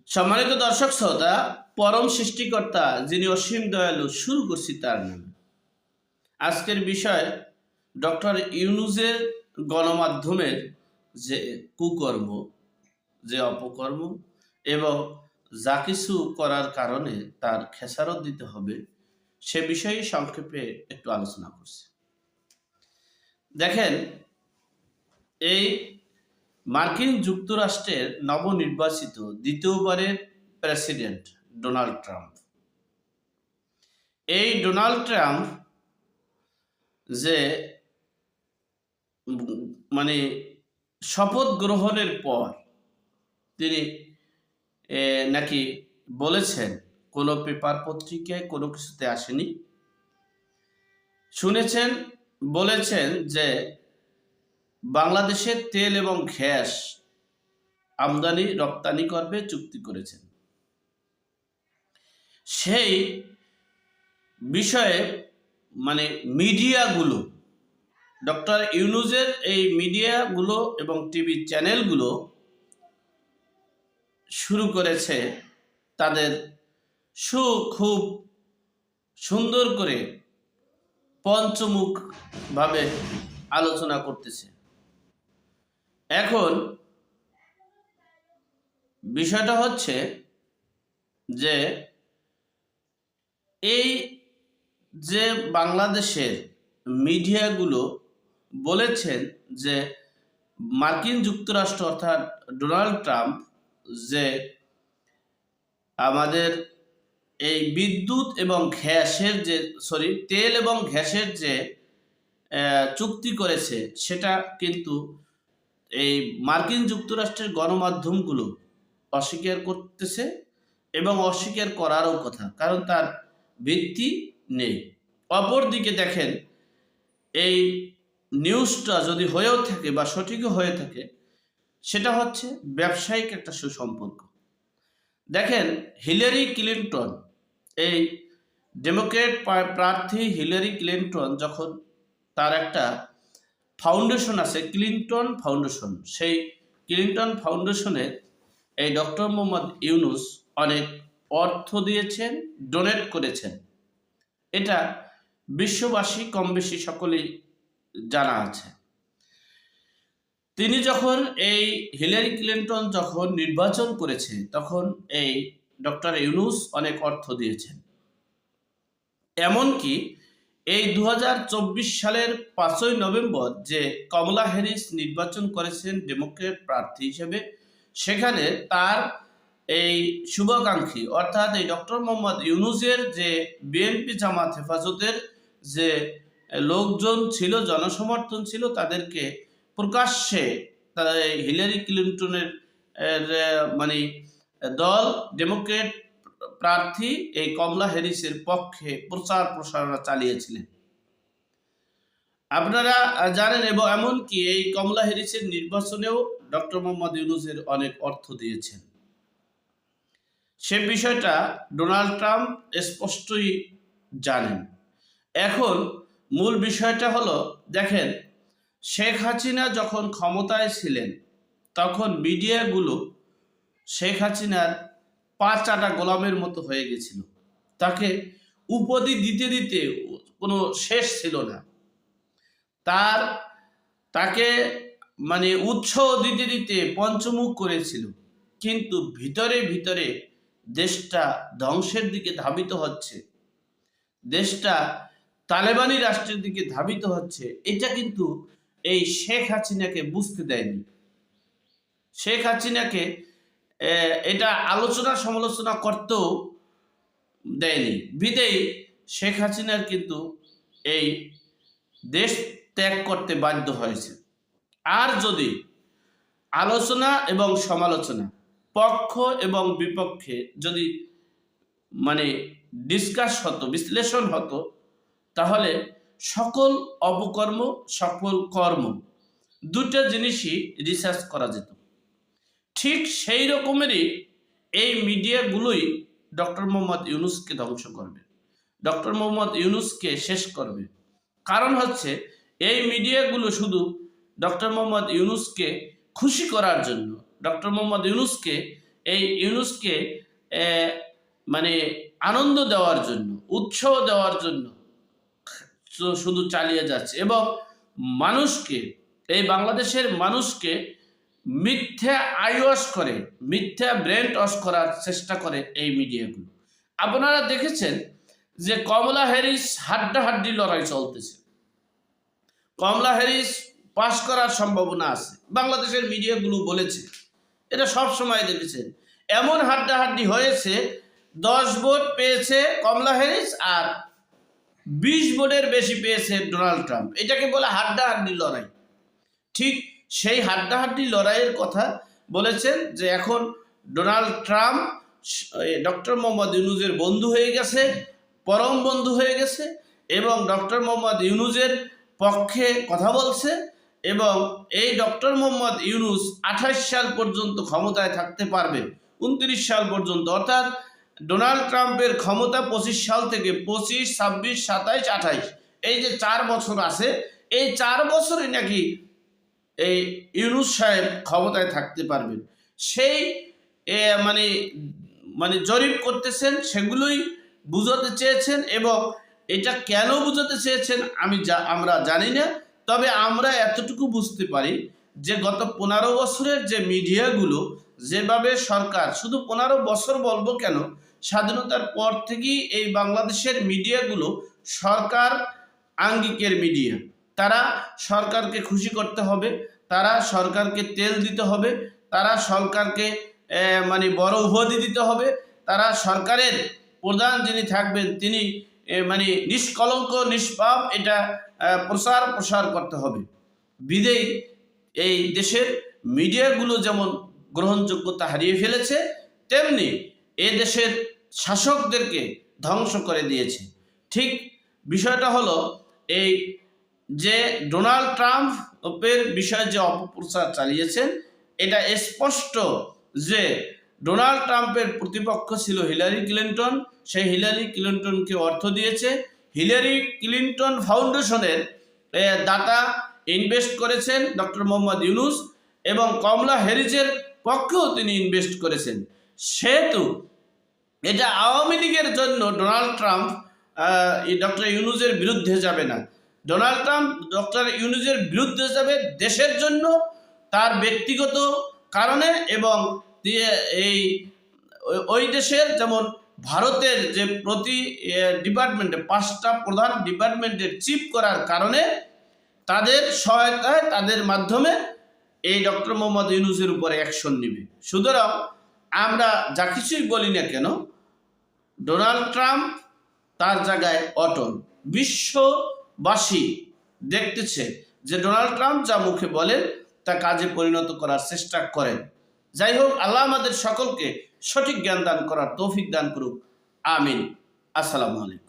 সম্মানিত দর্শক শ্রোতা, পরম সৃষ্টিকর্তা যিনি অসীম দয়ালু, শুরু করছি তার নামে। আজকের বিষয় ডক্টর ইউনূসের গণমাধ্যমের যে কুকর্ম, যে অপকর্ম এবং যা কিছু করার কারণে তার খেসারত দিতে হবে, সে বিষয়ে সংক্ষেপে একটু আলোচনা করছি। দেখেন, এই মার্কিন যুক্তরাষ্ট্রের নবনির্বাচিত দ্বিতীয়বারের প্রেসিডেন্ট ডোনাল্ড ট্রাম্প, এই ডোনাল্ড ট্রাম্প যে মানে শপথ গ্রহণের পর তিনি নাকি বলেছেন, কোনো পেপার পত্রিকায় কোনো কিছুতে আসেনি, শুনেছেন, বলেছেন যে বাংলাদেশের তেল এবং গ্যাস আমদানি রপ্তানি করবে চুক্তি করেছেন। সেই বিষয়ে মিডিয়াগুলো, ডক্টর ইউনূসের এই মিডিয়াগুলো এবং টিভি চ্যানেলগুলো শুরু করেছে তাদের খুব সুন্দর করে পঞ্চমুখভাবে আলোচনা করতেছে। এখন বিষয়টা হচ্ছে যে এই যে বাংলাদেশের মিডিয়াগুলো বলেছেন যে মার্কিন যুক্তরাষ্ট্র অর্থাৎ ডোনাল্ড ট্রাম্প যে আমাদের এই বিদ্যুৎ এবং গ্যাসের যে তেল এবং গ্যাসের যে চুক্তি করেছে, সেটা কিন্তু এই মার্কিন যুক্তরাষ্ট্রের গণমাধ্যমগুলো অস্বীকার করতেছে এবং অস্বীকার করারও কথা, কারণ তার ভিত্তি নেই। অপরদিকে দেখেন, এই নিউজটা যদি হয়েও থাকে বা সঠিকও হয়ে থাকে, সেটা হচ্ছে ব্যবসায়িক একটা সুসম্পর্ক। দেখেন, হিলারি ক্লিনটন, এই ডেমোক্রেট প্রার্থী হিলারি ক্লিনটন, যখন তার একটা ফাউন্ডেশন আছে ক্লিনটন ফাউন্ডেশন, সেই ক্লিনটন ফাউন্ডেশনে এই ডক্টর মোহাম্মদ ইউনূস অনেক অর্থ দিয়েছেন, ডোনেট করেছেন। এটা বিশ্ববাসী কম বেশি সকলেই জানা আছে। তিনি যখন এই হিলারি ক্লিনটন যখন নির্বাচন করেছে, তখন এই ডক্টর ইউনূস অনেক অর্থ দিয়েছেন। এমনকি এই 2024 সালের 5ই নভেম্বর যে কমলা হ্যারিস নির্বাচন করেছেন ডেমোক্রেট প্রার্থী হিসেবে, সেখানে তার এই শুভাকাঙ্ক্ষী অর্থাৎ এই ডক্টর মোহাম্মদ ইউনূসের যে বিএনপি জামাত হেফাজতের যে লোকজন ছিল, জনসমর্থন ছিল, তাদেরকে প্রকাশ্যে হিলারি ক্লিনটনের দল ডেমোক্রেট প্রার্থী এই কমলা হ্যারিসের পক্ষে প্রচার প্রসারণা চালিয়েছিলেন, আপনারা জানেন। এবং এমনকি এই কমলা হ্যারিসের নির্বাচনেও ডক্টর মোহাম্মদ ইউনূসের অনেক অর্থ দিয়েছেন। সে বিষয়টা ডোনাল্ড ট্রাম্প স্পষ্টই জানেন। এখন মূল বিষয়টা হলো, দেখেন, শেখ হাসিনা যখন ক্ষমতায় ছিলেন, তখন মিডিয়াগুলো শেখ হাসিনার পা চাটা গোলামের মতো হয়ে গেছিল। তাকে উপাধি দিতে দিতে কোনো শেষ ছিল না। তাকে উৎসাহ দিতে দিতে পঞ্চমুখ করেছিল। কিন্তু ভিতরে ভিতরে দেশটা ধ্বংসের দিকে ধাবিত হচ্ছে, দেশটা তালেবানি রাষ্ট্রের দিকে ধাবিত হচ্ছে, এটা কিন্তু এই শেখ হাসিনাকে বুঝতে দেয়নি। শেখ হাসিনাকে এটা আলোচনা সমালোচনা করতেও দেয়নি। বিদেয়ী শেখ হাসিনার কিন্তু এই দেশ ত্যাগ করতে বাধ্য হয়েছে। আর যদি আলোচনা এবং সমালোচনা, পক্ষ এবং বিপক্ষে যদি ডিসকাস হতো, বিশ্লেষণ হতো, তাহলে সকল অপকর্ম, সকল কর্ম, দুটো জিনিসই রিসার্চ করা যেত। ঠিক সেই রকমেরই এই মিডিয়াগুলোই ডক্টর মোহাম্মদ ইউনূসকে ধ্বংস করবে, ডক্টর মোহাম্মদ ইউনূসকে শেষ করবে। কারণ হচ্ছে, এই মিডিয়াগুলো শুধু ডক্টর মোহাম্মদ ইউনূসকে খুশি করার জন্য, ডক্টর মোহাম্মদ ইউনূসকে এই ইউনূসকে মানে আনন্দ দেওয়ার জন্য, উৎসাহ দেওয়ার জন্য শুধু চালিয়ে যাচ্ছে এবং মানুষকে, এই বাংলাদেশের মানুষকে মিথ্যা আইওয়াশ করে, মিথ্যা ব্রেন ওয়াশ করার চেষ্টা করে এই মিডিয়াগুলো। আপনারা দেখেছেন যে কমলা হ্যারিস হাড্ডাহাড্ডি লড়াই চলতেছে, কমলা হ্যারিস পাশ করার সম্ভাবনা আছে, বাংলাদেশের মিডিয়াগুলো বলেছে, এটা সব সময় দেখেছেন। এমন হাড্ডাহাড্ডি হয়েছে, 10 ভোট পেয়েছে কমলা হ্যারিস আর 20 ভোটের বেশি পেয়েছে ডোনাল্ড ট্রাম্প। এটাকে বলে হাড্ডাহাড্ডি লড়াই। ঠিক সেই হাড্ডাহাড্ডি লড়াইয়ের কথা বলেছেন যে এখন ডোনাল্ড ট্রাম্প ডক্টর মোহাম্মদ ইউনূসের বন্ধু হয়ে গেছে, পরম বন্ধু হয়ে গেছে এবং ডক্টর মোহাম্মদ ইউনূসের পক্ষে কথা বলছে এবং এই ডক্টর মোহাম্মদ ইউনূস 28 সাল পর্যন্ত ক্ষমতায় থাকতে পারবে, 29 সাল পর্যন্ত, অর্থাৎ ডোনাল্ড ট্রাম্পের ক্ষমতা 25 সাল থেকে 25, 26, 27, 28 এই যে 4 বছর আছে, এই 4 বছরে নাকি এই ইউনূস সাহেব ক্ষমতায় থাকতে পারবেন। সেই মানে মানে জরিপ করতেছেন, সেগুলোই বুঝাতে চেয়েছেন এবং এটা কেন বুঝাতে চেয়েছেন আমরা জানি না। তবে আমরা এতটুকু বুঝতে পারি যে গত 15 বছরের যে মিডিয়াগুলো যেভাবে সরকার, শুধু 15 বছর বলবো কেন, স্বাধীনতার পর থেকেই এই বাংলাদেশের মিডিয়াগুলো সরকার আঙ্গিকের মিডিয়া। তারা সরকারকে খুশি করতে হবে, তারা সরকারকে তেল দিতে হবে, তারা সরকারকে মানে বড় উপাধি দিতে হবে, তারা সরকারের প্রধান যিনি থাকবেন তিনি মানে নিষ্কলঙ্ক নিষ্পাপ এটা প্রসার করতে হবে। বিদেই এই দেশের মিডিয়াগুলো যেমন গ্রহণযোগ্যতা হারিয়ে ফেলেছে, তেমনি এ দেশের শাসকদেরকে ধ্বংস করে দিয়েছে। ঠিক বিষয়টা হলো এই যে ডোনাল্ড ট্রাম্পের বিষয়ে যে অপপ্রচার চালিয়েছেন, এটা স্পষ্ট যে ডোনাল্ড ট্রাম্পের প্রতিপক্ষ ছিল হিলারি ক্লিন্টন, সেই হিলারি ক্লিন্টনকে অর্থ দিয়েছে, হিলারি ক্লিন্টন ফাউন্ডেশনের দাতা ইনভেস্ট করেছেন ডক্টর মোহাম্মদ ইউনূস এবং কমলা হ্যারিসের পক্ষেও তিনি ইনভেস্ট করেছেন। সেহেতু এটা আওয়ামী লীগের জন্য ডোনাল্ড ট্রাম্প ডক্টর ইউনূসের বিরুদ্ধে যাবে না। ডোনাল্ড ট্রাম্প ডক্টর ইউনূসের বিরুদ্ধে যাবে দেশের জন্য, তার ব্যক্তিগত কারণে এবং এই ওই দেশের, যেমন ভারতের যে প্রতি ডিপার্টমেন্টে 5টা প্রধান ডিপার্টমেন্টের চিফ করার কারণে তাদের সহায়তায়, তাদের মাধ্যমে এই ডক্টর মোহাম্মদ ইউনূসের উপরে অ্যাকশন নেবে। সুতরাং আমরা যা কিছুই বলি না কেন, ডোনাল্ড ট্রাম্প তার জায়গায় অটল। বিশ্ববাসী দেখতেছে যে ডোনাল্ড ট্রাম্প যা মুখে বলেন তা কাজে পরিণত করার চেষ্টা করেন। যাই হোক, আল্লাহ আমাদের সকলকে সঠিক জ্ঞান দান করার তৌফিক দান করুক। আমিন। আসসালামু আলাইকুম।